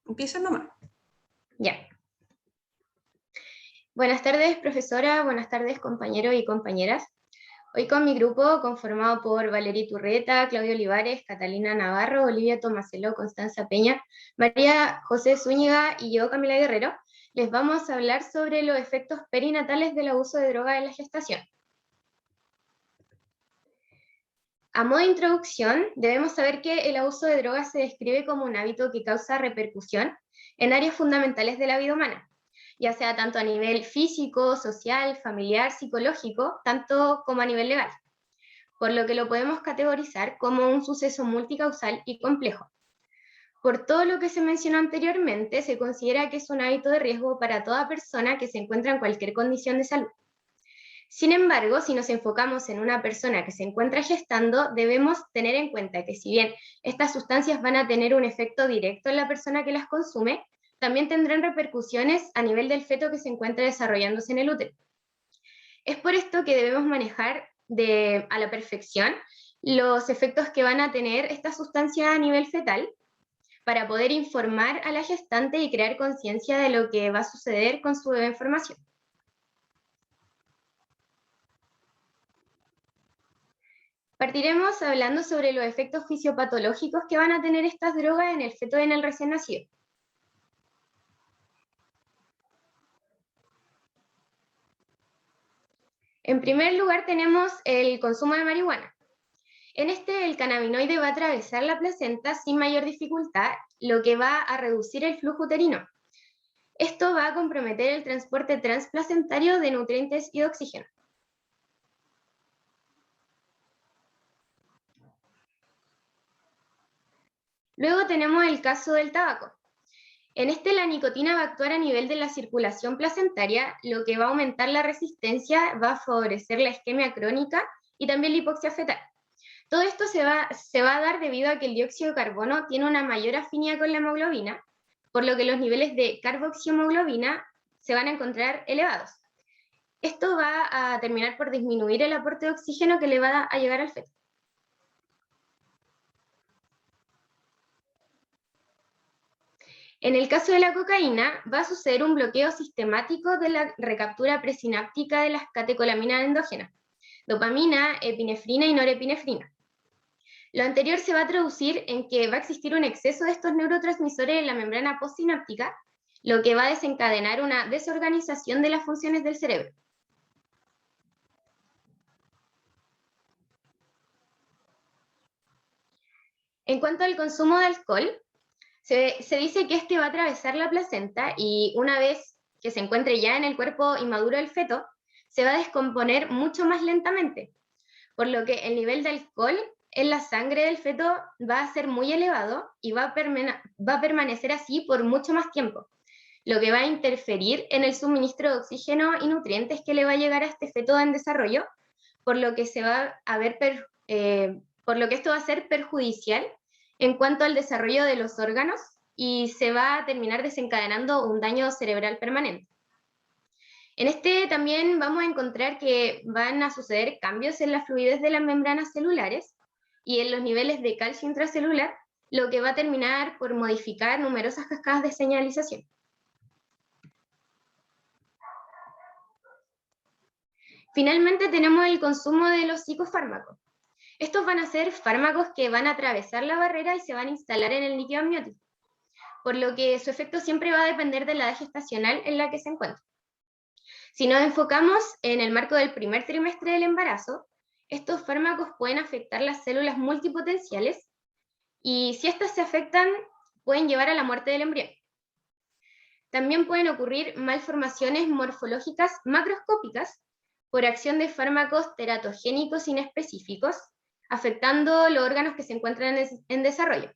Empieza nomás. Ya. Buenas tardes, profesora. Buenas tardes, compañeros y compañeras. Hoy con mi grupo, conformado por Valeria Turreta, Claudio Olivares, Catalina Navarro, Olivia Tomaseló, Constanza Peña, María José Zúñiga y yo, Camila Guerrero, les vamos a hablar sobre los efectos perinatales del abuso de droga en la gestación. A modo de introducción, debemos saber que el abuso de drogas se describe como un hábito que causa repercusión en áreas fundamentales de la vida humana, ya sea tanto a nivel físico, social, familiar, psicológico, tanto como a nivel legal, por lo que lo podemos categorizar como un suceso multicausal y complejo. Por todo lo que se mencionó anteriormente, se considera que es un hábito de riesgo para toda persona que se encuentra en cualquier condición de salud. Sin embargo, si nos enfocamos en una persona que se encuentra gestando, debemos tener en cuenta que si bien estas sustancias van a tener un efecto directo en la persona que las consume, también tendrán repercusiones a nivel del feto que se encuentra desarrollándose en el útero. Es por esto que debemos manejar a la perfección los efectos que van a tener estas sustancias a nivel fetal para poder informar a la gestante y crear conciencia de lo que va a suceder con su bebé en formación. Partiremos hablando sobre los efectos fisiopatológicos que van a tener estas drogas en el feto y en el recién nacido. En primer lugar tenemos el consumo de marihuana. En este, el cannabinoide va a atravesar la placenta sin mayor dificultad, lo que va a reducir el flujo uterino. Esto va a comprometer el transporte transplacentario de nutrientes y de oxígeno. Luego tenemos el caso del tabaco. En este, la nicotina va a actuar a nivel de la circulación placentaria, lo que va a aumentar la resistencia, va a favorecer la isquemia crónica y también la hipoxia fetal. Todo esto se va a dar debido a que el dióxido de carbono tiene una mayor afinidad con la hemoglobina, por lo que los niveles de carboxihemoglobina se van a encontrar elevados. Esto va a terminar por disminuir el aporte de oxígeno que le va a llegar al feto. En el caso de la cocaína, va a suceder un bloqueo sistemático de la recaptura presináptica de las catecolaminas endógenas, dopamina, epinefrina y norepinefrina. Lo anterior se va a traducir en que va a existir un exceso de estos neurotransmisores en la membrana postsináptica, lo que va a desencadenar una desorganización de las funciones del cerebro. En cuanto al consumo de alcohol, se dice que este va a atravesar la placenta y una vez que se encuentre ya en el cuerpo inmaduro del feto, se va a descomponer mucho más lentamente, por lo que el nivel de alcohol en la sangre del feto va a ser muy elevado y va a permanecer así por mucho más tiempo, lo que va a interferir en el suministro de oxígeno y nutrientes que le va a llegar a este feto en desarrollo, por lo que por lo que esto va a ser perjudicial en cuanto al desarrollo de los órganos y se va a terminar desencadenando un daño cerebral permanente. En este también vamos a encontrar que van a suceder cambios en la fluidez de las membranas celulares y en los niveles de calcio intracelular, lo que va a terminar por modificar numerosas cascadas de señalización. Finalmente tenemos el consumo de los psicofármacos. Estos van a ser fármacos que van a atravesar la barrera y se van a instalar en el líquido amniótico, por lo que su efecto siempre va a depender de la edad gestacional en la que se encuentra. Si nos enfocamos en el marco del primer trimestre del embarazo, estos fármacos pueden afectar las células multipotenciales y si estas se afectan, pueden llevar a la muerte del embrión. También pueden ocurrir malformaciones morfológicas macroscópicas por acción de fármacos teratogénicos inespecíficos, afectando los órganos que se encuentran en desarrollo.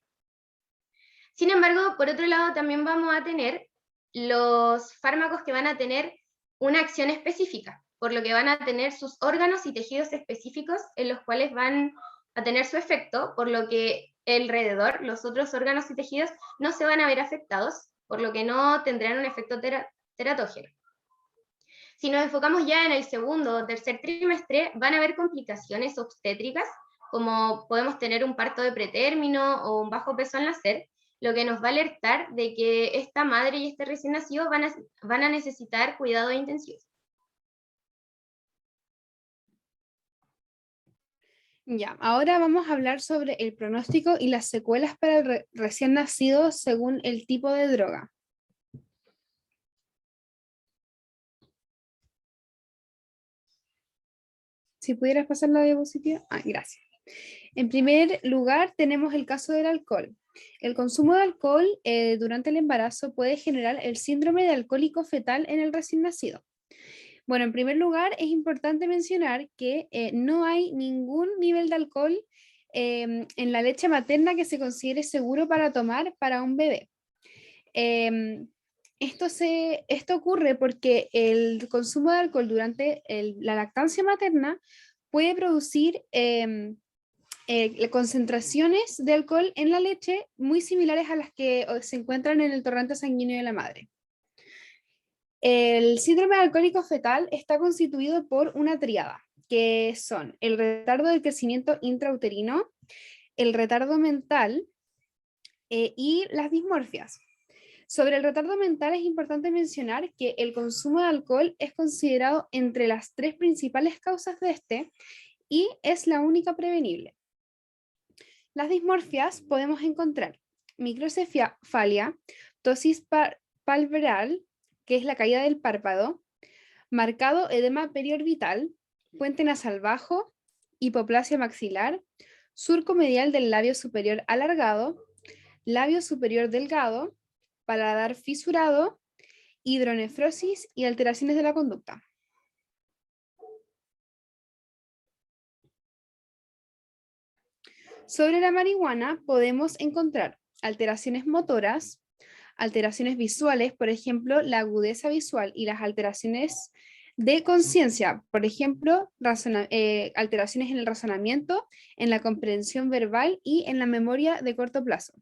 Sin embargo, por otro lado, también vamos a tener los fármacos que van a tener una acción específica, por lo que van a tener sus órganos y tejidos específicos en los cuales van a tener su efecto, por lo que alrededor los otros órganos y tejidos no se van a ver afectados, por lo que no tendrán un efecto teratógeno. Si nos enfocamos ya en el segundo o tercer trimestre, van a haber complicaciones obstétricas, como podemos tener un parto de pretérmino o un bajo peso al nacer, lo que nos va a alertar de que esta madre y este recién nacido van a necesitar cuidados intensivos. Ya, ahora vamos a hablar sobre el pronóstico y las secuelas para el recién nacido según el tipo de droga. Si pudieras pasar la diapositiva. Gracias. En primer lugar, tenemos el caso del alcohol. El consumo de alcohol durante el embarazo puede generar el síndrome de alcohólico fetal en el recién nacido. Bueno, en primer lugar, es importante mencionar que no hay ningún nivel de alcohol en la leche materna que se considere seguro para tomar para un bebé. Esto ocurre porque el consumo de alcohol durante la lactancia materna puede producir concentraciones de alcohol en la leche muy similares a las que se encuentran en el torrente sanguíneo de la madre. El síndrome alcohólico fetal está constituido por una tríada, que son el retardo del crecimiento intrauterino, el retardo mental y las dismorfias. Sobre el retardo mental es importante mencionar que el consumo de alcohol es considerado entre las 3 principales causas de este y es la única prevenible. Las dismorfias podemos encontrar microcefalia, ptosis palpebral, que es la caída del párpado, marcado edema periorbital, puente nasal bajo, hipoplasia maxilar, surco medial del labio superior alargado, labio superior delgado, paladar fisurado, hidronefrosis y alteraciones de la conducta. Sobre la marihuana podemos encontrar alteraciones motoras, alteraciones visuales, por ejemplo, la agudeza visual y las alteraciones de conciencia, por ejemplo, alteraciones en el razonamiento, en la comprensión verbal y en la memoria de corto plazo.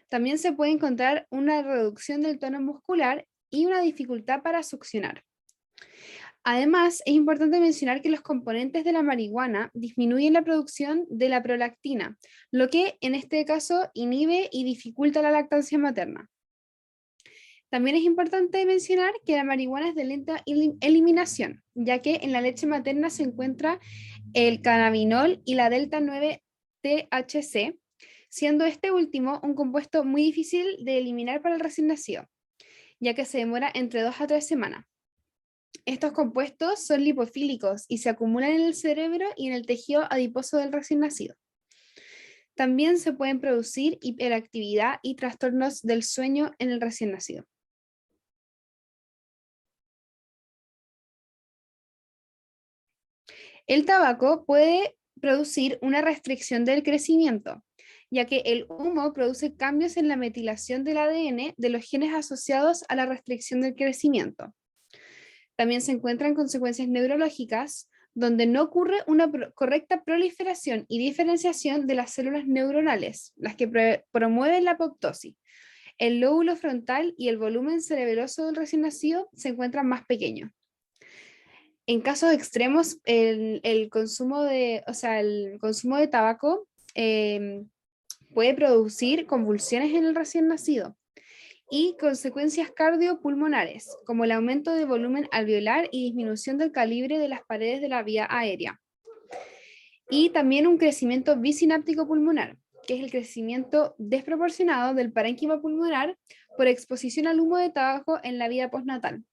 También se puede encontrar una reducción del tono muscular y una dificultad para succionar. Además, es importante mencionar que los componentes de la marihuana disminuyen la producción de la prolactina, lo que en este caso inhibe y dificulta la lactancia materna. También es importante mencionar que la marihuana es de lenta eliminación, ya que en la leche materna se encuentra el cannabinol y la delta 9-THC, siendo este último un compuesto muy difícil de eliminar para el recién nacido, ya que se demora entre 2 a 3 semanas. Estos compuestos son lipofílicos y se acumulan en el cerebro y en el tejido adiposo del recién nacido. También se pueden producir hiperactividad y trastornos del sueño en el recién nacido. El tabaco puede producir una restricción del crecimiento, ya que el humo produce cambios en la metilación del ADN de los genes asociados a la restricción del crecimiento. También se encuentran consecuencias neurológicas, donde no ocurre una correcta proliferación y diferenciación de las células neuronales, las que promueven la apoptosis. El lóbulo frontal y el volumen cerebeloso del recién nacido se encuentran más pequeños. En casos extremos, el consumo de tabaco puede producir convulsiones en el recién nacido y consecuencias cardiopulmonares, como el aumento de volumen alveolar y disminución del calibre de las paredes de la vía aérea. Y también un crecimiento bisináptico pulmonar, que es el crecimiento desproporcionado del parénquima pulmonar por exposición al humo de tabaco en la vida postnatal.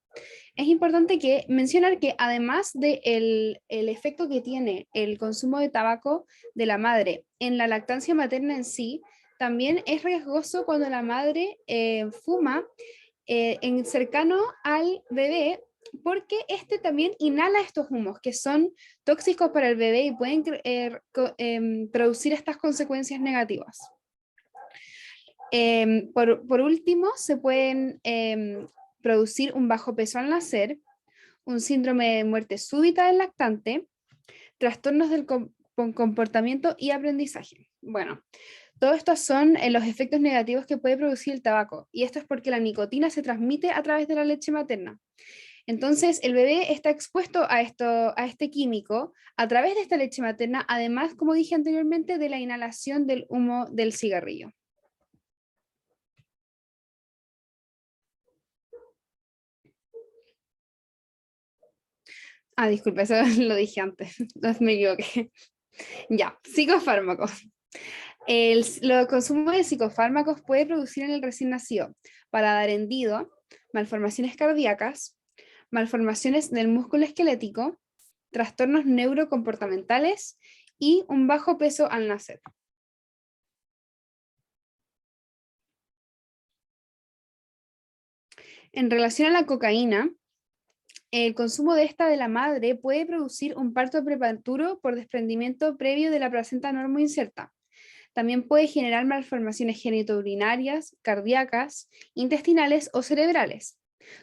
Es importante mencionar que además del efecto que tiene el consumo de tabaco de la madre en la lactancia materna en sí, también es riesgoso cuando la madre fuma cercano al bebé, porque este también inhala estos humos que son tóxicos para el bebé y pueden producir estas consecuencias negativas. Por último, se pueden producir un bajo peso al nacer, un síndrome de muerte súbita del lactante, trastornos del comportamiento y aprendizaje. Bueno, todos estos son los efectos negativos que puede producir el tabaco, y esto es porque la nicotina se transmite a través de la leche materna. Entonces, el bebé está expuesto a este químico a través de esta leche materna, además, como dije anteriormente, de la inhalación del humo del cigarrillo. Ah, disculpe, eso lo dije antes, entonces me equivoqué. Ya, psicofármacos. El consumo de psicofármacos puede producir en el recién nacido paladar hendido, malformaciones cardíacas, malformaciones del músculo esquelético, trastornos neurocomportamentales y un bajo peso al nacer. En relación a la cocaína, el consumo de esta de la madre puede producir un parto prematuro por desprendimiento previo de la placenta normoinserta. También puede generar malformaciones genitourinarias, cardíacas, intestinales o cerebrales,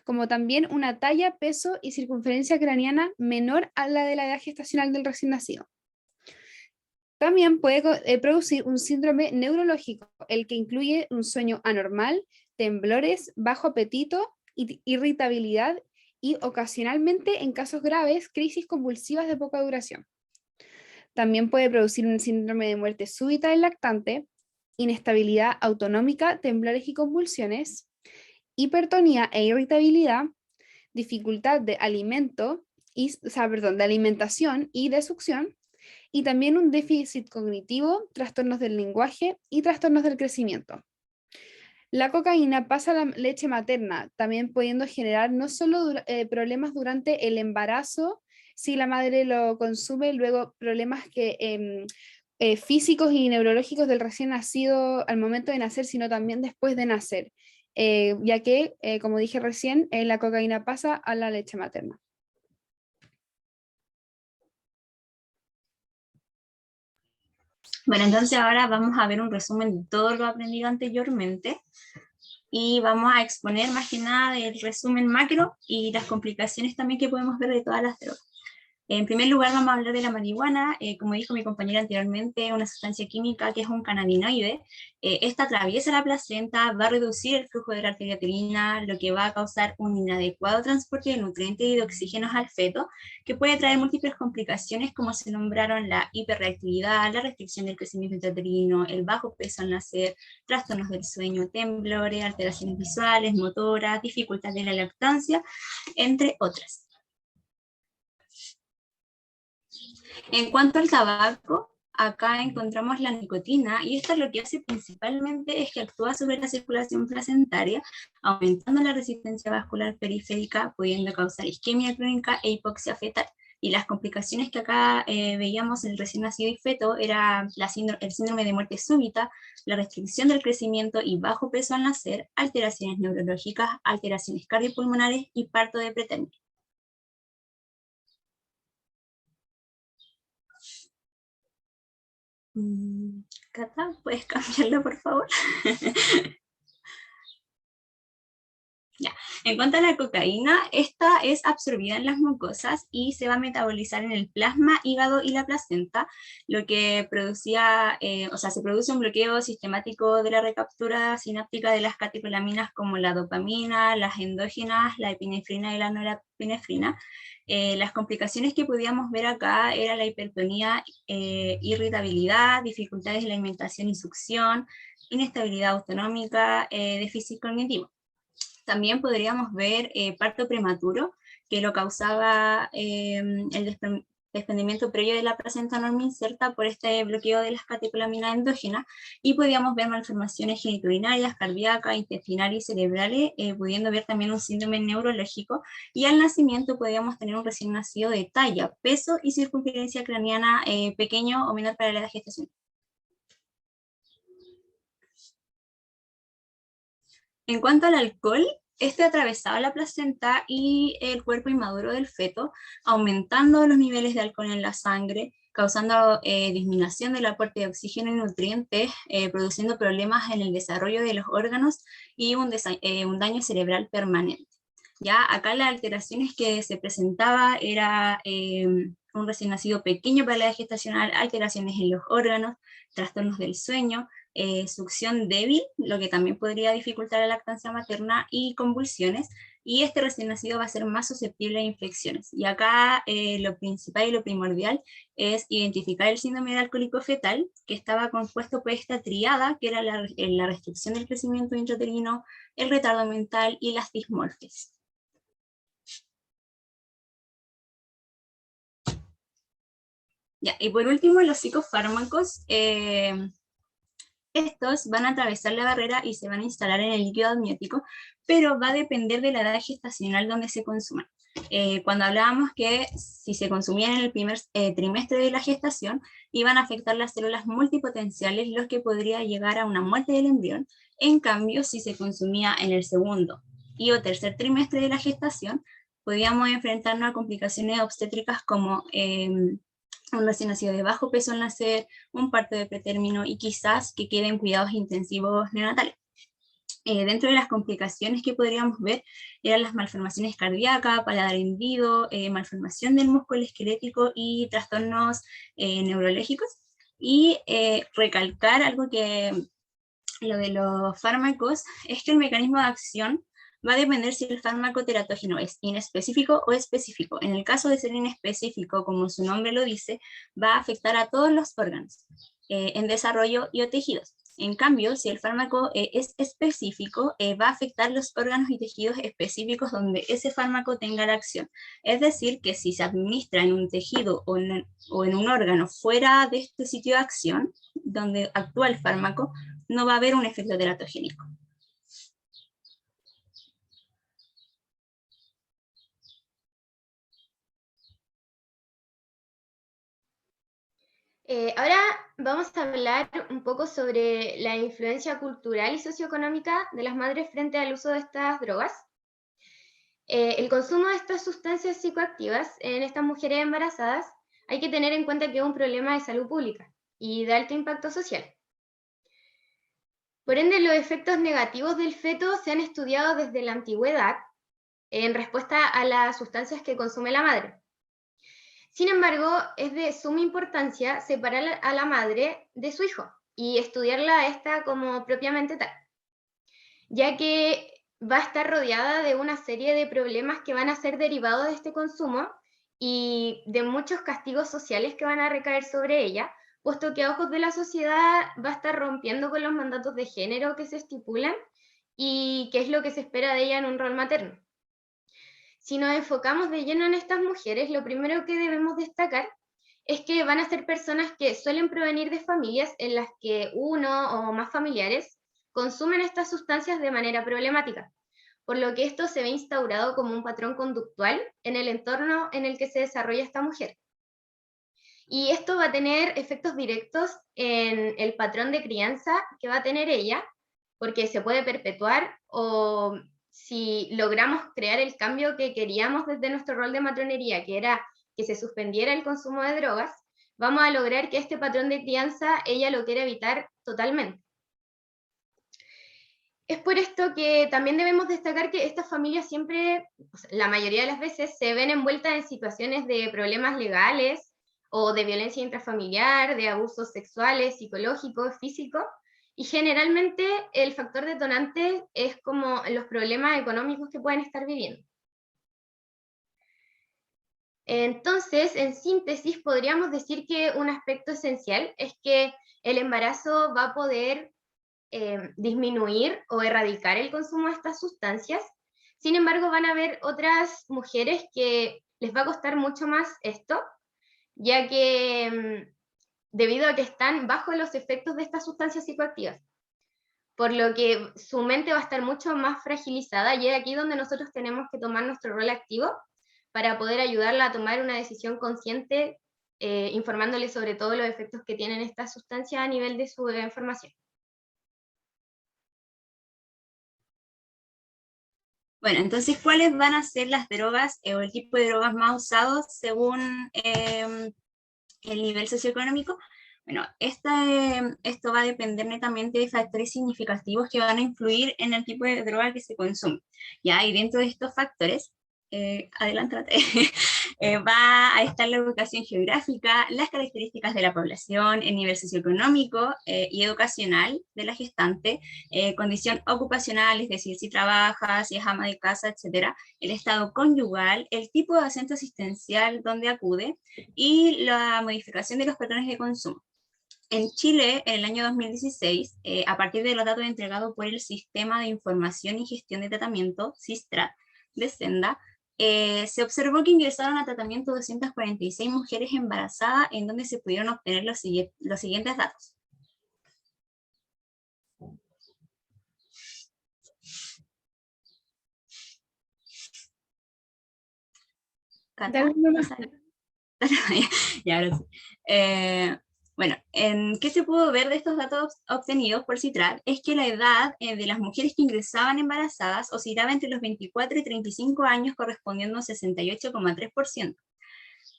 como también una talla, peso y circunferencia craneana menor a la de la edad gestacional del recién nacido. También puede producir un síndrome neurológico, el que incluye un sueño anormal, temblores, bajo apetito, irritabilidad y ocasionalmente, en casos graves, crisis convulsivas de poca duración. También puede producir un síndrome de muerte súbita del lactante, inestabilidad autonómica, temblores y convulsiones, hipertonía e irritabilidad, dificultad de de alimentación y de succión, y también un déficit cognitivo, trastornos del lenguaje y trastornos del crecimiento. La cocaína pasa a la leche materna, también pudiendo generar no solo problemas durante el embarazo, si la madre lo consume, luego problemas físicos y neurológicos del recién nacido al momento de nacer, sino también después de nacer, ya que, como dije recién, la cocaína pasa a la leche materna. Bueno, entonces ahora vamos a ver un resumen de todo lo aprendido anteriormente y vamos a exponer más que nada el resumen macro y las complicaciones también que podemos ver de todas las drogas. En primer lugar vamos a hablar de la marihuana, como dijo mi compañera anteriormente, una sustancia química que es un cannabinoide. Esta atraviesa la placenta, va a reducir el flujo de la arteria uterina, lo que va a causar un inadecuado transporte de nutrientes y de oxígenos al feto, que puede traer múltiples complicaciones como se nombraron la hiperreactividad, la restricción del crecimiento intrauterino, el bajo peso al nacer, trastornos del sueño, temblores, alteraciones visuales, motoras, dificultad de la lactancia, entre otras. En cuanto al tabaco, acá encontramos la nicotina y esto lo que hace principalmente es que actúa sobre la circulación placentaria, aumentando la resistencia vascular periférica, pudiendo causar isquemia crónica e hipoxia fetal. Y las complicaciones que acá veíamos en el recién nacido y feto era el síndrome de muerte súbita, la restricción del crecimiento y bajo peso al nacer, alteraciones neurológicas, alteraciones cardiopulmonares y parto de pretérmino. Cata, ¿puedes cambiarlo, por favor? Ya. En cuanto a la cocaína, esta es absorbida en las mucosas y se va a metabolizar en el plasma, hígado y la placenta, lo que producía, se produce un bloqueo sistemático de la recaptura sináptica de las catecolaminas como la dopamina, las endógenas, la epinefrina y la norepinefrina. Las complicaciones que podíamos ver acá era la hipertonía, irritabilidad, dificultades de la alimentación y succión, inestabilidad autonómica, déficit cognitivo. También podríamos ver parto prematuro, que lo causaba el desprendimiento previo de la placenta normoinserta por este bloqueo de las catecolaminas endógenas, y podíamos ver malformaciones genitourinarias, cardíacas, intestinales y cerebrales, pudiendo ver también un síndrome neurológico, y al nacimiento podíamos tener un recién nacido de talla, peso y circunferencia craneana pequeño o menor para la edad gestacional. En cuanto al alcohol, este atravesaba la placenta y el cuerpo inmaduro del feto, aumentando los niveles de alcohol en la sangre, causando disminución del aporte de oxígeno y nutrientes, produciendo problemas en el desarrollo de los órganos y un daño cerebral permanente. Ya acá las alteraciones que se presentaba era un recién nacido pequeño para la edad gestacional, alteraciones en los órganos, trastornos del sueño, succión débil, lo que también podría dificultar la lactancia materna, y convulsiones, y este recién nacido va a ser más susceptible a infecciones. Y acá lo principal y lo primordial es identificar el síndrome de alcohólico fetal, que estaba compuesto por esta triada, que era la restricción del crecimiento intrauterino, el retardo mental y las dismorfias. Ya, y por último, los psicofármacos, estos van a atravesar la barrera y se van a instalar en el líquido amniótico, pero va a depender de la edad gestacional donde se consuman. Cuando hablábamos que si se consumían en el primer trimestre de la gestación, iban a afectar las células multipotenciales, lo que podría llegar a una muerte del embrión. En cambio, si se consumía en el segundo y o tercer trimestre de la gestación, podíamos enfrentarnos a complicaciones obstétricas como un recién nacido de bajo peso al nacer, un parto de pretérmino y quizás que queden cuidados intensivos neonatales. Dentro de las complicaciones que podríamos ver eran las malformaciones cardíacas, paladar hendido, malformación del músculo esquelético y trastornos neurológicos. Y recalcar algo que lo de los fármacos es que el mecanismo de acción va a depender si el fármaco teratógeno es inespecífico o específico. En el caso de ser inespecífico, como su nombre lo dice, va a afectar a todos los órganos en desarrollo y o tejidos. En cambio, si el fármaco es específico, va a afectar los órganos y tejidos específicos donde ese fármaco tenga la acción. Es decir, que si se administra en un tejido o en un órgano fuera de este sitio de acción, donde actúa el fármaco, no va a haber un efecto teratogénico. Ahora vamos a hablar un poco sobre la influencia cultural y socioeconómica de las madres frente al uso de estas drogas. El consumo de estas sustancias psicoactivas en estas mujeres embarazadas hay que tener en cuenta que es un problema de salud pública y de alto impacto social. Por ende, los efectos negativos del feto se han estudiado desde la antigüedad en respuesta a las sustancias que consume la madre. Sin embargo, es de suma importancia separar a la madre de su hijo y estudiarla a esta como propiamente tal, ya que va a estar rodeada de una serie de problemas que van a ser derivados de este consumo y de muchos castigos sociales que van a recaer sobre ella, puesto que a ojos de la sociedad va a estar rompiendo con los mandatos de género que se estipulan y que es lo que se espera de ella en un rol materno. Si nos enfocamos de lleno en estas mujeres, lo primero que debemos destacar es que van a ser personas que suelen provenir de familias en las que uno o más familiares consumen estas sustancias de manera problemática, por lo que esto se ve instaurado como un patrón conductual en el entorno en el que se desarrolla esta mujer. Y esto va a tener efectos directos en el patrón de crianza que va a tener ella, porque se puede perpetuar o si logramos crear el cambio que queríamos desde nuestro rol de matronería, que era que se suspendiera el consumo de drogas, vamos a lograr que este patrón de crianza ella lo quiera evitar totalmente. Es por esto que también debemos destacar que estas familias siempre, o sea, la mayoría de las veces, se ven envueltas en situaciones de problemas legales o de violencia intrafamiliar, de abusos sexuales, psicológicos, físicos, y generalmente el factor detonante es como los problemas económicos que pueden estar viviendo. Entonces, en síntesis, podríamos decir que un aspecto esencial es que el embarazo va a poder disminuir o erradicar el consumo de estas sustancias. Sin embargo, van a haber otras mujeres que les va a costar mucho más esto, ya que debido a que están bajo los efectos de estas sustancias psicoactivas, por lo que su mente va a estar mucho más fragilizada y es aquí donde nosotros tenemos que tomar nuestro rol activo para poder ayudarla a tomar una decisión consciente, informándole sobre todos los efectos que tienen estas sustancias a nivel de su información. Bueno, entonces, ¿cuáles van a ser las drogas o el tipo de drogas más usados según el nivel socioeconómico? Bueno, esto va a depender netamente de factores significativos que van a influir en el tipo de droga que se consume. ¿Ya? Y dentro de estos factores, adelántate, va a estar la ubicación geográfica, las características de la población, el nivel socioeconómico y educacional de la gestante, condición ocupacional, es decir, si trabaja, si es ama de casa, etcétera, el estado conyugal, el tipo de centro asistencial donde acude y la modificación de los patrones de consumo. En Chile, en el año 2016, a partir de los datos entregados por el Sistema de Información y Gestión de Tratamiento, SISTRAT, de Senda, se observó que ingresaron a tratamiento 246 mujeres embarazadas, en donde se pudieron obtener los siguientes datos. Cata, ya, ahora sí. Bueno, ¿qué se pudo ver de estos datos obtenidos por Citral? Es que la edad de las mujeres que ingresaban embarazadas oscilaba entre los 24 y 35 años, correspondiendo a 68,3%.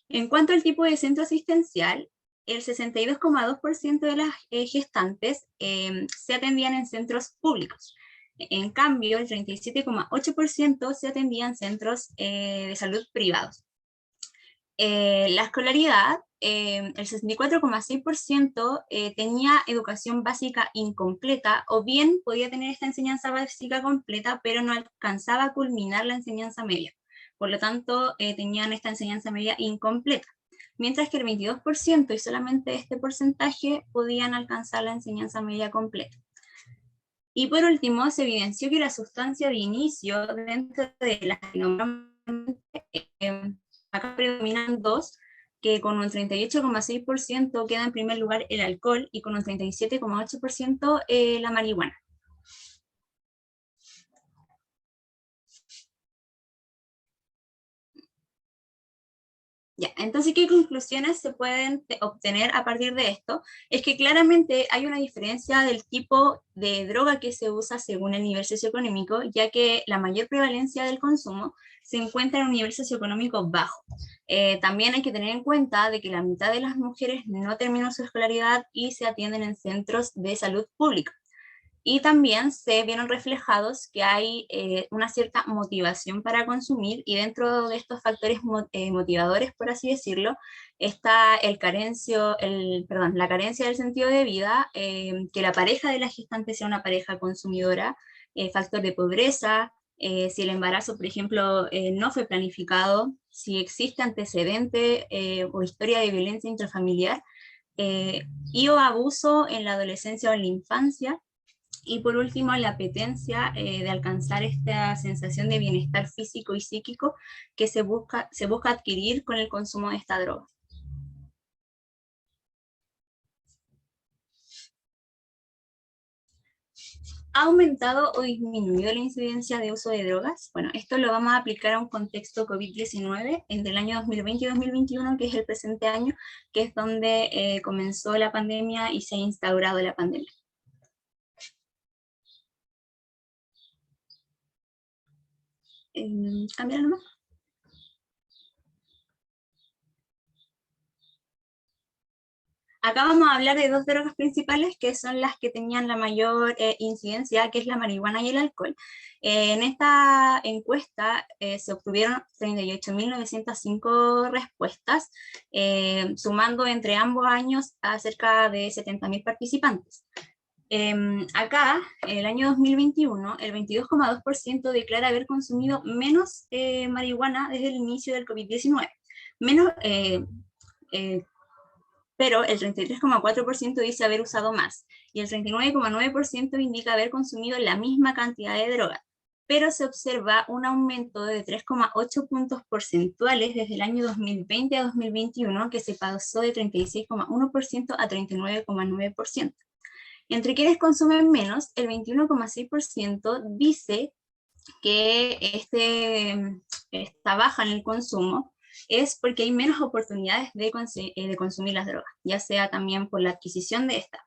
En cuanto al tipo de centro asistencial, el 62,2% de las gestantes se atendían en centros públicos. En cambio, el 37,8% se atendían en centros de salud privados. La escolaridad, el 64,6% tenía educación básica incompleta, o bien podía tener esta enseñanza básica completa, pero no alcanzaba a culminar la enseñanza media. Por lo tanto, tenían esta enseñanza media incompleta. Mientras que el 22% y solamente este porcentaje podían alcanzar la enseñanza media completa. Y por último, se evidenció que la sustancia de inicio dentro de las que nombramos acá predominan dos, que con un 38,6% queda en primer lugar el alcohol y con un 37,8% la marihuana. Ya, entonces, ¿qué conclusiones se pueden obtener a partir de esto? Es que claramente hay una diferencia del tipo de droga que se usa según el nivel socioeconómico, ya que la mayor prevalencia del consumo se encuentra en un nivel socioeconómico bajo. También hay que tener en cuenta de que la mitad de las mujeres no terminan su escolaridad y se atienden en centros de salud pública. Y también se vieron reflejados que hay una cierta motivación para consumir, y dentro de estos factores motivadores, por así decirlo, está la carencia del sentido de vida, que la pareja de la gestante sea una pareja consumidora, factor de pobreza, si el embarazo, por ejemplo, no fue planificado, si existe antecedente o historia de violencia intrafamiliar, y o abuso en la adolescencia o en la infancia. Y por último, la apetencia de alcanzar esta sensación de bienestar físico y psíquico que se busca adquirir con el consumo de esta droga. ¿Ha aumentado o disminuido la incidencia de uso de drogas? Bueno, esto lo vamos a aplicar a un contexto COVID-19 entre el año 2020 y 2021, que es el presente año, que es donde comenzó la pandemia y se ha instaurado la pandemia. ¿Cambiar nomás? Acá vamos a hablar de dos drogas principales que son las que tenían la mayor incidencia, que es la marihuana y el alcohol. En esta encuesta se obtuvieron 38.905 respuestas, sumando entre ambos años a cerca de 70.000 participantes. Acá, en el año 2021, el 22,2% declara haber consumido menos marihuana desde el inicio del COVID-19. Pero el 33,4% dice haber usado más, y el 39,9% indica haber consumido la misma cantidad de droga, pero se observa un aumento de 3,8 puntos porcentuales desde el año 2020 a 2021, que se pasó de 36,1% a 39,9%. Entre quienes consumen menos, el 21,6% dice que esta baja en el consumo es porque hay menos oportunidades de consumir las drogas, ya sea también por la adquisición de esta.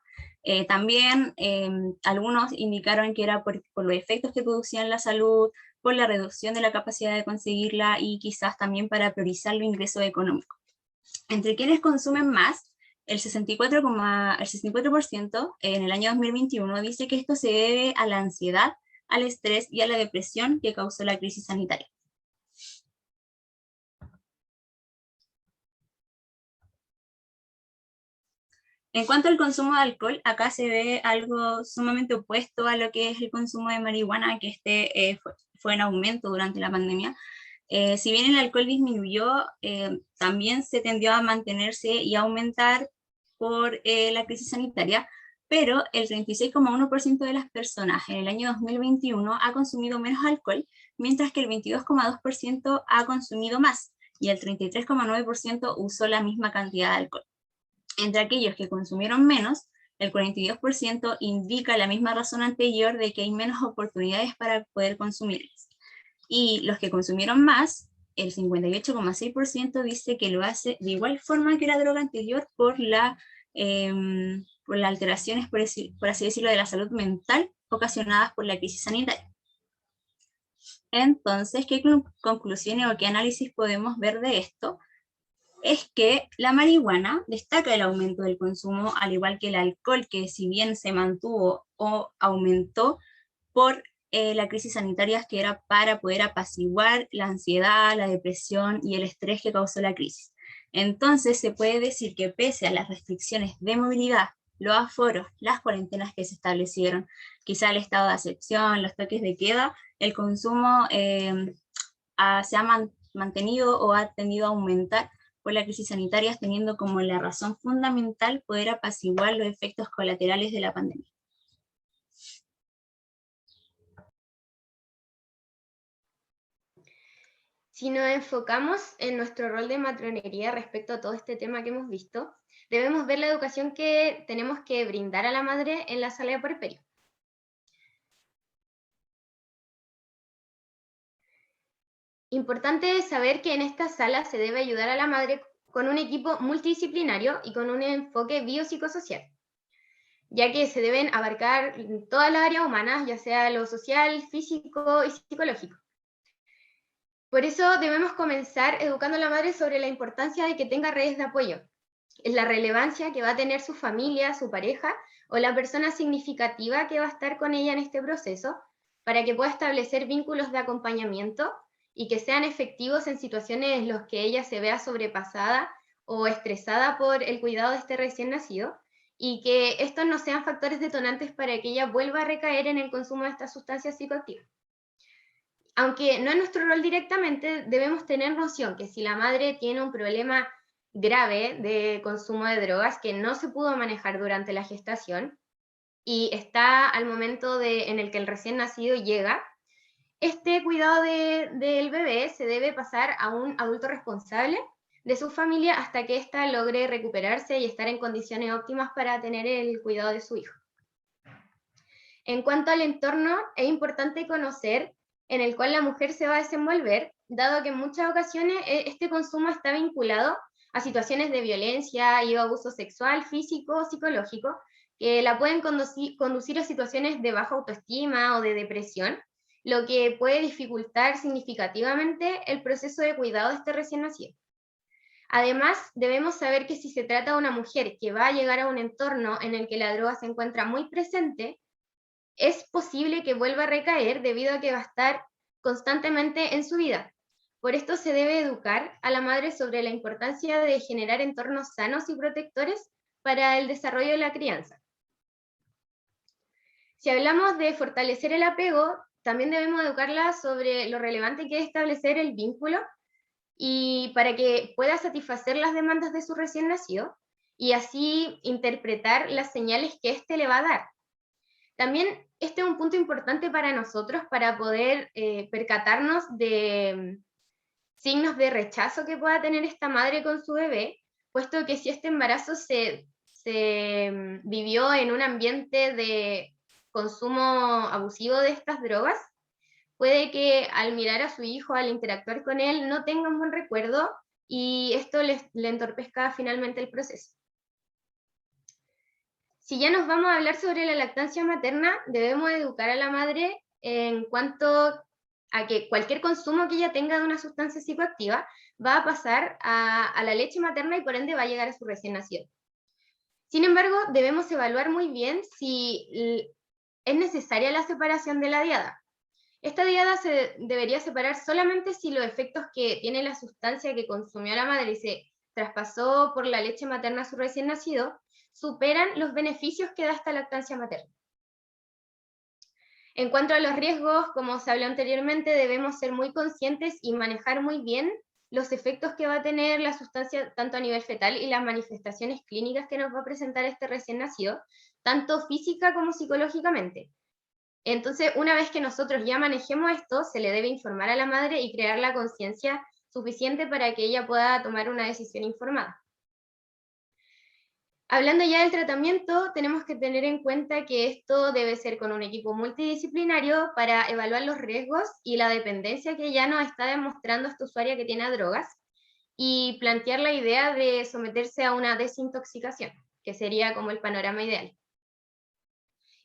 También algunos indicaron que era por los efectos que producían en la salud, por la reducción de la capacidad de conseguirla y quizás también para priorizar los ingresos económicos. Entre quienes consumen más, el 64% en el año 2021 dice que esto se debe a la ansiedad, al estrés y a la depresión que causó la crisis sanitaria. En cuanto al consumo de alcohol, acá se ve algo sumamente opuesto a lo que es el consumo de marihuana, que fue en aumento durante la pandemia. Si bien el alcohol disminuyó, también se tendió a mantenerse y a aumentar por la crisis sanitaria, pero el 36,1% de las personas en el año 2021 ha consumido menos alcohol mientras que el 22,2% ha consumido más y el 33,9% usó la misma cantidad de alcohol. Entre aquellos que consumieron menos, el 42% indica la misma razón anterior de que hay menos oportunidades para poder consumirlas. Y los que consumieron más, el 58,6% dice que lo hace de igual forma que la droga anterior por las alteraciones, por así decirlo, de la salud mental ocasionadas por la crisis sanitaria. Entonces, ¿qué conclusiones o qué análisis podemos ver de esto? Es que la marihuana destaca el aumento del consumo, al igual que el alcohol, que si bien se mantuvo o aumentó por la crisis sanitaria, que era para poder apaciguar la ansiedad, la depresión y el estrés que causó la crisis. Entonces se puede decir que pese a las restricciones de movilidad, los aforos, las cuarentenas que se establecieron, quizá el estado de excepción, los toques de queda, el consumo se ha mantenido o ha tendido a aumentar por la crisis sanitaria, teniendo como la razón fundamental poder apaciguar los efectos colaterales de la pandemia. Si nos enfocamos en nuestro rol de matronería respecto a todo este tema que hemos visto, debemos ver la educación que tenemos que brindar a la madre en la sala de puerperio. Importante es saber que en esta sala se debe ayudar a la madre con un equipo multidisciplinario y con un enfoque biopsicosocial, ya que se deben abarcar todas las áreas humanas, ya sea lo social, físico y psicológico. Por eso debemos comenzar educando a la madre sobre la importancia de que tenga redes de apoyo, la relevancia que va a tener su familia, su pareja o la persona significativa que va a estar con ella en este proceso, para que pueda establecer vínculos de acompañamiento y que sean efectivos en situaciones en las que ella se vea sobrepasada o estresada por el cuidado de este recién nacido, y que estos no sean factores detonantes para que ella vuelva a recaer en el consumo de estas sustancias psicoactivas. Aunque no es nuestro rol directamente, debemos tener noción que si la madre tiene un problema grave de consumo de drogas que no se pudo manejar durante la gestación y está al momento en el que el recién nacido llega, este cuidado del bebé se debe pasar a un adulto responsable de su familia hasta que ésta logre recuperarse y estar en condiciones óptimas para tener el cuidado de su hijo. En cuanto al entorno, es importante conocer en el cual la mujer se va a desenvolver, dado que en muchas ocasiones este consumo está vinculado a situaciones de violencia y abuso sexual, físico o psicológico, que la pueden conducir a situaciones de baja autoestima o de depresión, lo que puede dificultar significativamente el proceso de cuidado de este recién nacido. Además, debemos saber que si se trata de una mujer que va a llegar a un entorno en el que la droga se encuentra muy presente, es posible que vuelva a recaer debido a que va a estar constantemente en su vida. Por esto se debe educar a la madre sobre la importancia de generar entornos sanos y protectores para el desarrollo de la crianza. Si hablamos de fortalecer el apego, también debemos educarla sobre lo relevante que es establecer el vínculo y para que pueda satisfacer las demandas de su recién nacido y así interpretar las señales que éste le va a dar. También este es un punto importante para nosotros para poder percatarnos de signos de rechazo que pueda tener esta madre con su bebé, puesto que si este embarazo se vivió en un ambiente de consumo abusivo de estas drogas, puede que al mirar a su hijo, al interactuar con él, no tenga un buen recuerdo y esto le entorpezca finalmente el proceso. Si ya nos vamos a hablar sobre la lactancia materna, debemos educar a la madre en cuanto a que cualquier consumo que ella tenga de una sustancia psicoactiva va a pasar a la leche materna y por ende va a llegar a su recién nacido. Sin embargo, debemos evaluar muy bien si es necesaria la separación de la diada. Esta diada se debería separar solamente si los efectos que tiene la sustancia que consumió la madre y se traspasó por la leche materna a su recién nacido superan los beneficios que da esta lactancia materna. En cuanto a los riesgos, como se habló anteriormente, debemos ser muy conscientes y manejar muy bien los efectos que va a tener la sustancia tanto a nivel fetal y las manifestaciones clínicas que nos va a presentar este recién nacido, tanto física como psicológicamente. Entonces, una vez que nosotros ya manejemos esto, se le debe informar a la madre y crear la conciencia suficiente para que ella pueda tomar una decisión informada. Hablando ya del tratamiento, tenemos que tener en cuenta que esto debe ser con un equipo multidisciplinario para evaluar los riesgos y la dependencia que ya nos está demostrando esta usuaria que tiene drogas y plantear la idea de someterse a una desintoxicación, que sería como el panorama ideal.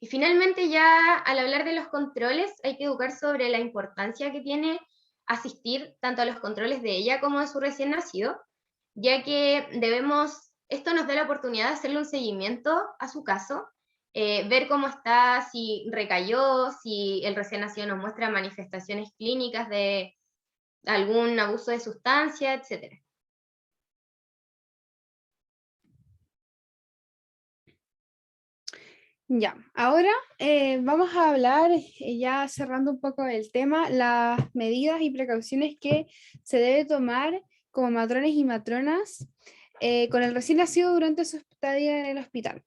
Y finalmente, ya al hablar de los controles, hay que educar sobre la importancia que tiene asistir tanto a los controles de ella como de su recién nacido, ya que esto nos da la oportunidad de hacerle un seguimiento a su caso, ver cómo está, si recayó, si el recién nacido nos muestra manifestaciones clínicas de algún abuso de sustancia, etc. Ya, ahora vamos a hablar, ya cerrando un poco el tema, las medidas y precauciones que se debe tomar como matrones y matronas con el recién nacido durante su estadía en el hospital.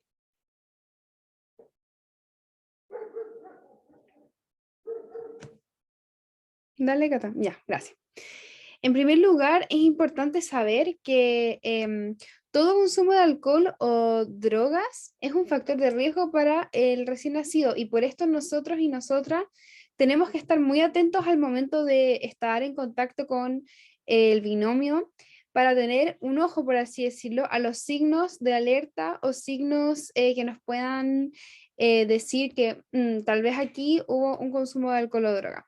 Dale, Cata. Ya, gracias. En primer lugar, es importante saber que todo consumo de alcohol o drogas es un factor de riesgo para el recién nacido y por esto nosotros y nosotras tenemos que estar muy atentos al momento de estar en contacto con el binomio para tener un ojo, por así decirlo, a los signos de alerta o signos que nos puedan decir que tal vez aquí hubo un consumo de alcohol o droga.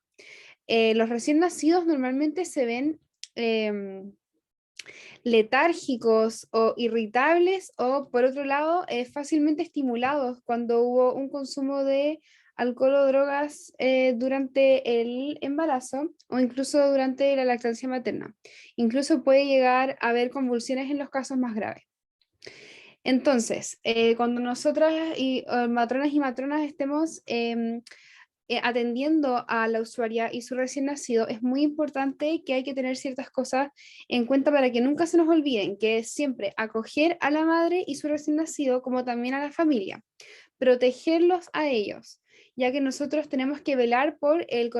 Los recién nacidos normalmente se ven em, letárgicos o irritables o por otro lado fácilmente estimulados cuando hubo un consumo de alcohol o drogas durante el embarazo o incluso durante la lactancia materna. Incluso puede llegar a haber convulsiones en los casos más graves. Entonces, cuando nosotras y matronas y matronas estemos atendiendo a la usuaria y su recién nacido, es muy importante que hay que tener ciertas cosas en cuenta para que nunca se nos olviden, que es siempre acoger a la madre y su recién nacido, como también a la familia, protegerlos a ellos, ya que nosotros tenemos que velar por la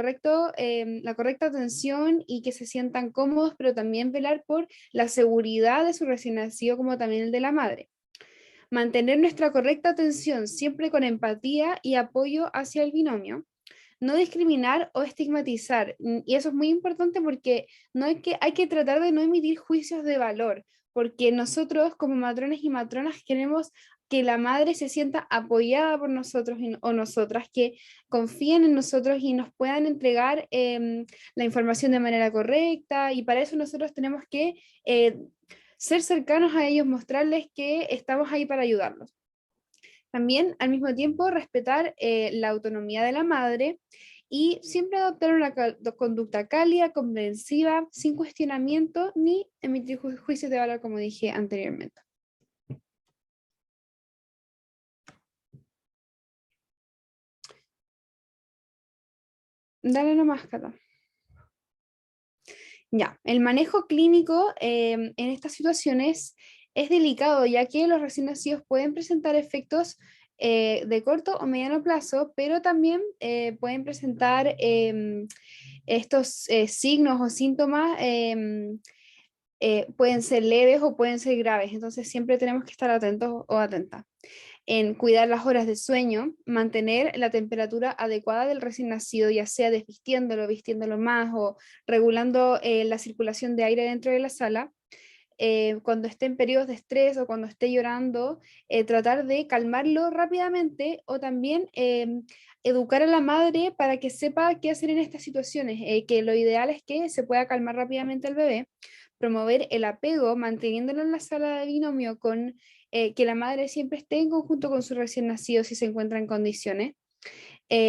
correcta atención y que se sientan cómodos, pero también velar por la seguridad de su recién nacido, como también el de la madre. Mantener nuestra correcta atención siempre con empatía y apoyo hacia el binomio, no discriminar o estigmatizar. Y eso es muy importante porque hay que tratar de no emitir juicios de valor, porque nosotros como matrones y matronas queremos que la madre se sienta apoyada por nosotros o nosotras, que confíen en nosotros y nos puedan entregar la información de manera correcta, y para eso nosotros tenemos que ser cercanos a ellos, mostrarles que estamos ahí para ayudarlos. También, al mismo tiempo, respetar la autonomía de la madre y siempre adoptar una conducta cálida, comprensiva, sin cuestionamiento ni emitir juicios de valor, como dije anteriormente. Dale nomás, Cata. Ya, el manejo clínico en estas situaciones es delicado, ya que los recién nacidos pueden presentar efectos de corto o mediano plazo, pero también pueden presentar estos signos o síntomas, pueden ser leves o pueden ser graves, entonces siempre tenemos que estar atentos o atentas en cuidar las horas de sueño, mantener la temperatura adecuada del recién nacido, ya sea desvistiéndolo, vistiéndolo más o regulando la circulación de aire dentro de la sala. Cuando esté en periodos de estrés o cuando esté llorando, tratar de calmarlo rápidamente o también educar a la madre para que sepa qué hacer en estas situaciones, que lo ideal es que se pueda calmar rápidamente el bebé, promover el apego manteniéndolo en la sala de binomio con que la madre siempre esté en conjunto con su recién nacido si se encuentra en condiciones.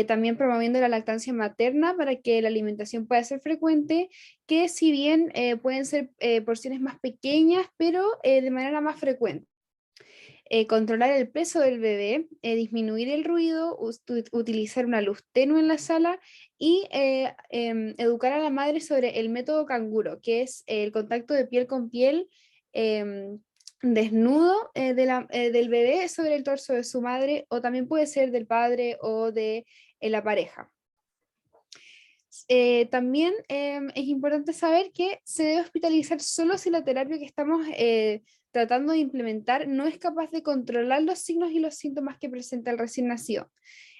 También promoviendo la lactancia materna para que la alimentación pueda ser frecuente, que si bien pueden ser porciones más pequeñas, pero de manera más frecuente. Controlar el peso del bebé, disminuir el ruido, utilizar una luz tenue en la sala y educar a la madre sobre el método canguro, que es el contacto de piel con piel desnudo del bebé sobre el torso de su madre, o también puede ser del padre o de la pareja. También es importante saber que se debe hospitalizar solo si la terapia que estamos tratando de implementar no es capaz de controlar los signos y los síntomas que presenta el recién nacido.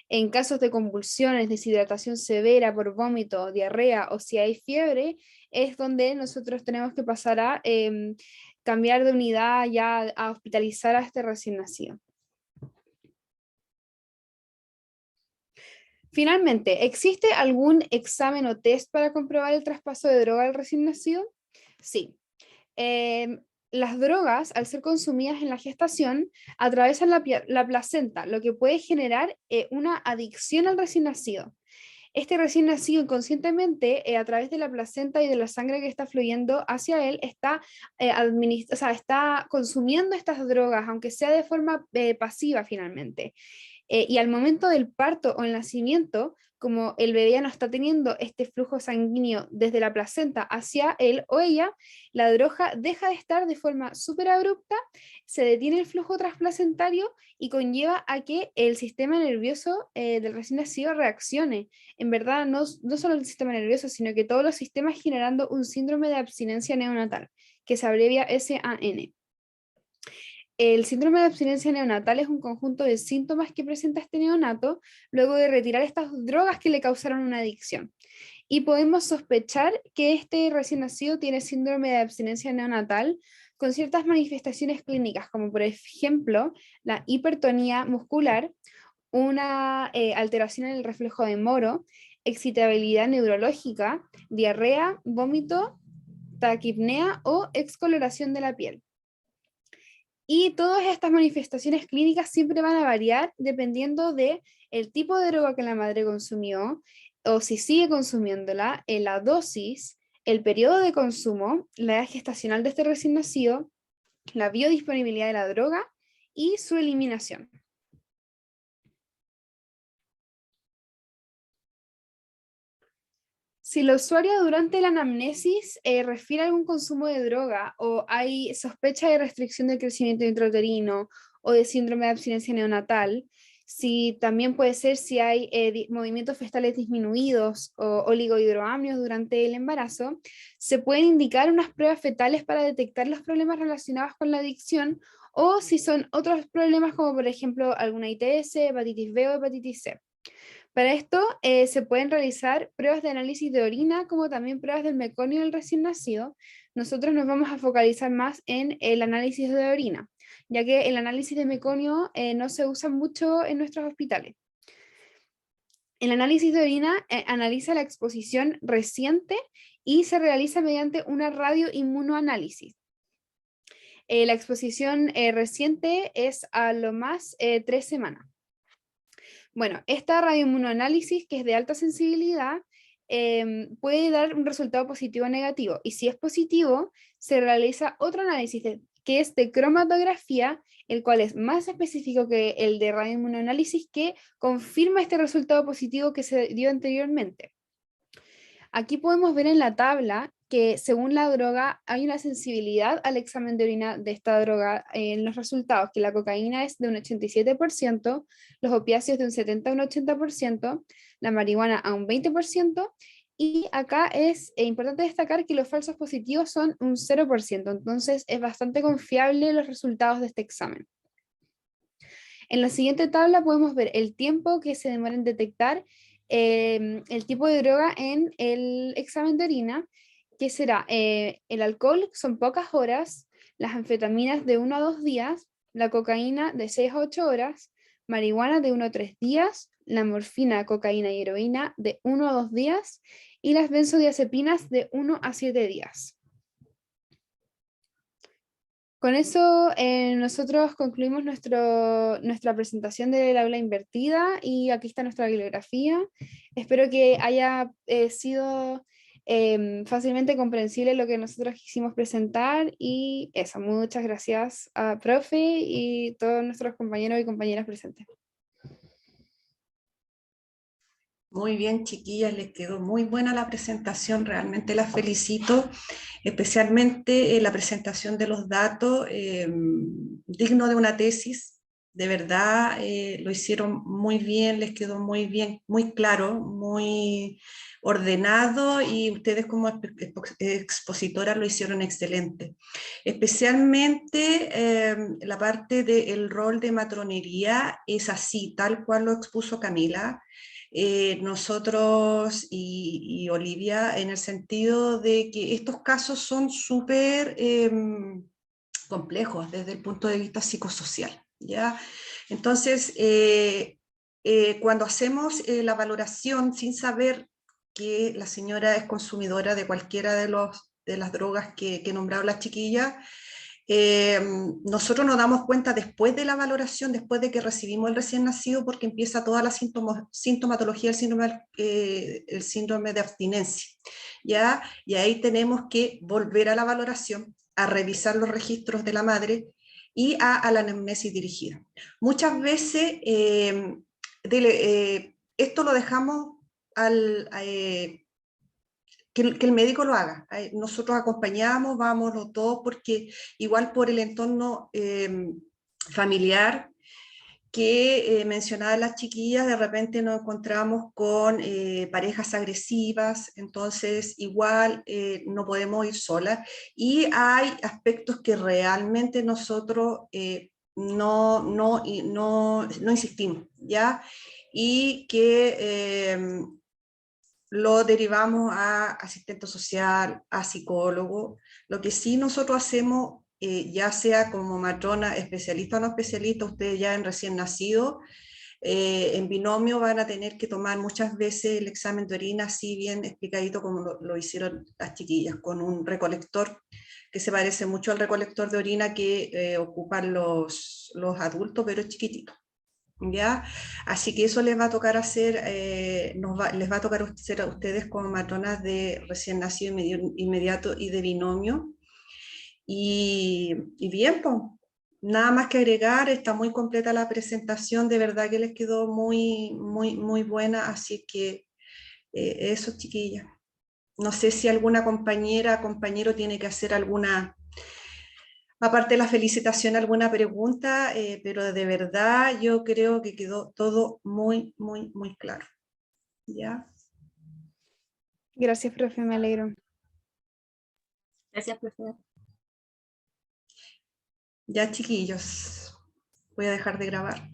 En casos de convulsiones, deshidratación severa por vómito, diarrea o si hay fiebre, es donde nosotros tenemos que pasar a cambiar de unidad ya a hospitalizar a este recién nacido. Finalmente, ¿existe algún examen o test para comprobar el traspaso de droga al recién nacido? Sí. Las drogas, al ser consumidas en la gestación, atravesan la placenta, lo que puede generar una adicción al recién nacido. Este recién nacido inconscientemente, a través de la placenta y de la sangre que está fluyendo hacia él, está, o sea, está consumiendo estas drogas, aunque sea de forma pasiva finalmente. Y al momento del parto o el nacimiento, como el bebé ya no está teniendo este flujo sanguíneo desde la placenta hacia él o ella, la droga deja de estar de forma súper abrupta, se detiene el flujo transplacentario y conlleva a que el sistema nervioso del recién nacido reaccione. En verdad, no solo el sistema nervioso, sino que todos los sistemas, generando un síndrome de abstinencia neonatal, que se abrevia SAN. El síndrome de abstinencia neonatal es un conjunto de síntomas que presenta este neonato luego de retirar estas drogas que le causaron una adicción. Y podemos sospechar que este recién nacido tiene síndrome de abstinencia neonatal con ciertas manifestaciones clínicas, como por ejemplo la hipertonía muscular, una alteración en el reflejo de Moro, excitabilidad neurológica, diarrea, vómito, taquipnea o excoloración de la piel. Y todas estas manifestaciones clínicas siempre van a variar dependiendo de el tipo de droga que la madre consumió o si sigue consumiéndola, la dosis, el periodo de consumo, la edad gestacional de este recién nacido, la biodisponibilidad de la droga y su eliminación. Si la usuaria durante la anamnesis refiere a algún consumo de droga o hay sospecha de restricción del crecimiento intrauterino o de síndrome de abstinencia neonatal, si también puede ser si hay movimientos fetales disminuidos o oligohidroamnios durante el embarazo, se pueden indicar unas pruebas fetales para detectar los problemas relacionados con la adicción o si son otros problemas como por ejemplo alguna ITS, hepatitis B o hepatitis C. Para esto se pueden realizar pruebas de análisis de orina como también pruebas del meconio del recién nacido. Nosotros nos vamos a focalizar más en el análisis de orina, ya que el análisis de meconio no se usa mucho en nuestros hospitales. El análisis de orina analiza la exposición reciente y se realiza mediante una radioinmunoanálisis. La exposición reciente es a lo más 3 semanas. Bueno, esta radioinmunoanálisis, que es de alta sensibilidad, puede dar un resultado positivo o negativo. Y si es positivo, se realiza otro análisis que es de cromatografía, el cual es más específico que el de radioinmunoanálisis, que confirma este resultado positivo que se dio anteriormente. Aquí podemos ver en la tabla que según la droga hay una sensibilidad al examen de orina de esta droga en los resultados, que la cocaína es de un 87%, los opiáceos de un 70 a un 80%, la marihuana a un 20%, y acá es importante destacar que los falsos positivos son un 0%, entonces es bastante confiable los resultados de este examen. En la siguiente tabla podemos ver el tiempo que se demora en detectar el tipo de droga en el examen de orina, que será el alcohol, son pocas horas, las anfetaminas de 1 a 2 días, la cocaína de 6 a 8 horas, marihuana de 1 a 3 días, la morfina, cocaína y heroína de 1 a 2 días y las benzodiazepinas de 1 a 7 días. Con eso nosotros concluimos nuestra presentación del aula invertida y aquí está nuestra bibliografía. Espero que haya sido fácilmente comprensible lo que nosotros quisimos presentar y eso, muchas gracias a profe y todos nuestros compañeros y compañeras presentes. Muy bien, chiquillas, les quedó muy buena la presentación, realmente las felicito, especialmente la presentación de los datos, digno de una tesis, de verdad lo hicieron muy bien, les quedó muy bien, muy claro, muy ordenado y ustedes como expositoras lo hicieron excelente. Especialmente la parte del rol de matronería es así, tal cual lo expuso Camila. Nosotros y Olivia, en el sentido de que estos casos son súper complejos desde el punto de vista psicosocial, ¿ya? Entonces, cuando hacemos la valoración sin saber que la señora es consumidora de cualquiera de las drogas que nombraron las chiquillas, nosotros nos damos cuenta después de la valoración, después de que recibimos el recién nacido, porque empieza toda la sintomatología el síndrome de abstinencia, ¿ya? Y ahí tenemos que volver a la valoración, a revisar los registros de la madre y a la anamnesis dirigida. Muchas veces esto lo dejamos que el médico lo haga. Nosotros acompañamos, vamos los dos, porque igual por el entorno familiar que mencionaba las chiquillas, de repente nos encontramos con parejas agresivas, entonces igual no podemos ir solas y hay aspectos que realmente nosotros no insistimos, ¿ya? Y que lo derivamos a asistente social, a psicólogo. Lo que sí nosotros hacemos, ya sea como matrona especialista o no especialista, ustedes ya en recién nacido, en binomio van a tener que tomar muchas veces el examen de orina, así bien explicadito como lo hicieron las chiquillas, con un recolector que se parece mucho al recolector de orina que ocupan los adultos, pero es chiquitito. ¿Ya? Así que eso les va a tocar hacer, les va a tocar hacer a ustedes como matronas de recién nacido inmediato y de binomio. Y bien, pues, nada más que agregar, está muy completa la presentación, de verdad que les quedó muy, muy, muy buena, así que eso, chiquillas. No sé si alguna compañera, compañero tiene que hacer alguna, aparte de la felicitación, alguna pregunta, pero de verdad yo creo que quedó todo muy, muy, muy claro. ¿Ya? Gracias, profe, me alegro. Gracias, profesor. Ya, chiquillos, voy a dejar de grabar.